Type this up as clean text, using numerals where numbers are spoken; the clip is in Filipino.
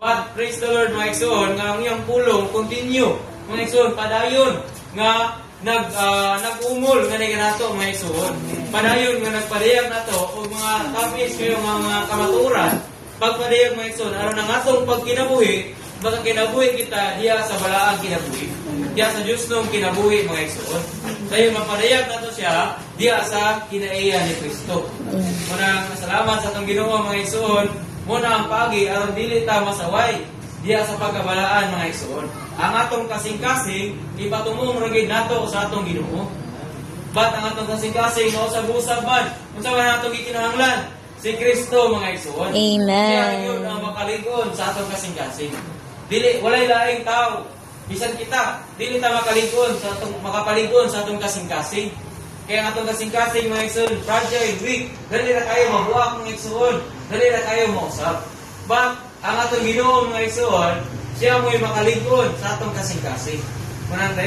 But praise the Lord mga igsoon nga ang iyang pulong continue mga igsoon padayon nga nag-umol nga nato mga igsoon. Padayon nga nagpadayag nato og mga topics kayo nga mga kamaturan pagpadayag mga igsoon aron ang atong pagkinabuhi baka kinabuhi kita diya sa balaang kinabuhi. Diya sa Dios nung kinabuhi mga igsoon. Dayon mapadayag nato siya diya sa kinaiya ni Kristo. Muna salamat sa atong Ginoo mga igsoon. Muna ang pagi aron dili ta masaway diya sa pagkabalaan mga igsoon. Ang atong kasing-kasing ipatumong ragid nato sa atong Ginoo. Bat ang atong kasing-kasing mao sa busab man unsa man atong gikinahanglan si Kristo mga igsoon. Amen. Siya yun ang makalig-on sa atong kasing-kasing. Dili walay laing tao bisan kita dili ta makalig-on sa atong makapalig-on sa atong kasing-kasing. Kaya ang atong kasing-kasing mga igsoon, fragile, weak, dali na kayo mabuak mga igsoon, dali na kayo mausap. But, ang atong Ginoo mga igsoon, siya mo'y makalig-on sa atong kasing-kasing.